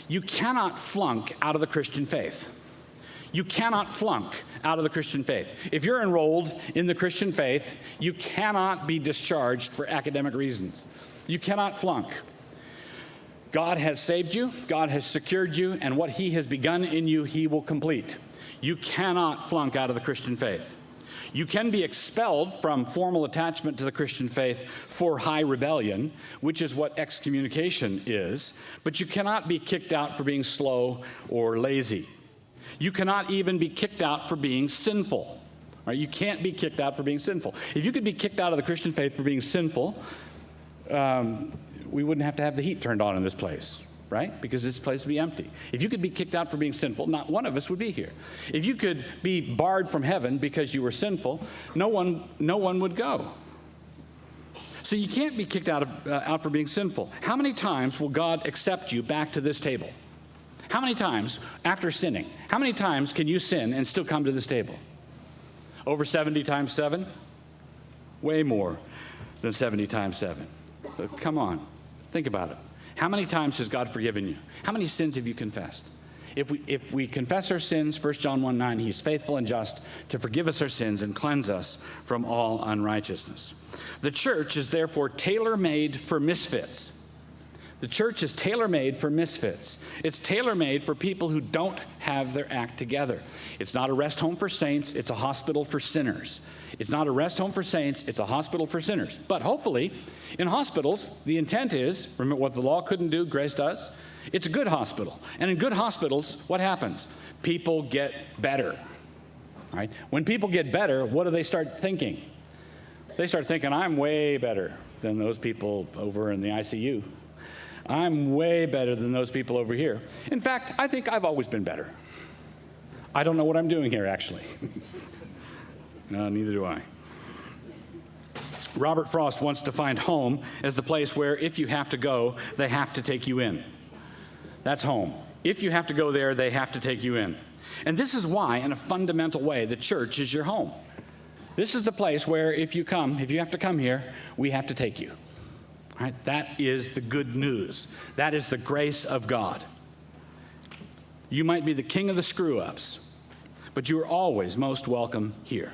You cannot flunk out of the Christian faith. You cannot flunk out of the Christian faith. If you're enrolled in the Christian faith, you cannot be discharged for academic reasons. You cannot flunk. God has saved you, God has secured you, and what he has begun in you, he will complete. You cannot flunk out of the Christian faith. You can be expelled from formal attachment to the Christian faith for high rebellion, which is what excommunication is, but you cannot be kicked out for being slow or lazy. You cannot even be kicked out for being sinful. Right? You can't be kicked out for being sinful. If you could be kicked out of the Christian faith for being sinful, we wouldn't have to have the heat turned on in this place, right? Because this place would be empty. If you could be kicked out for being sinful, not one of us would be here. If you could be barred from heaven because you were sinful, no one would go. So you can't be kicked out for being sinful. How many times will God accept you back to this table? How many times after sinning? How many times can you sin and still come to this table? Over 70 times 7? Way more than 70 times 7. So come on, think about it. How many times has God forgiven you? How many sins have you confessed? If we confess our sins, 1 John 1:9, he's faithful and just to forgive us our sins and cleanse us from all unrighteousness. The church is therefore tailor-made for misfits. The church is tailor-made for misfits. It's tailor-made for people who don't have their act together. It's not a rest home for saints, it's a hospital for sinners. It's not a rest home for saints, it's a hospital for sinners. But hopefully, in hospitals, the intent is, remember what the law couldn't do, grace does? It's a good hospital. And in good hospitals, what happens? People get better. Right? When people get better, what do they start thinking? They start thinking, I'm way better than those people over in the ICU. I'm way better than those people over here. In fact, I think I've always been better. I don't know what I'm doing here, actually. No, neither do I. Robert Frost once defined home as the place where if you have to go, they have to take you in. That's home. If you have to go there, they have to take you in. And this is why, in a fundamental way, the church is your home. This is the place where if you have to come here, we have to take you. Right? That is the good news. That is the grace of God. You might be the king of the screw-ups, but you are always most welcome here.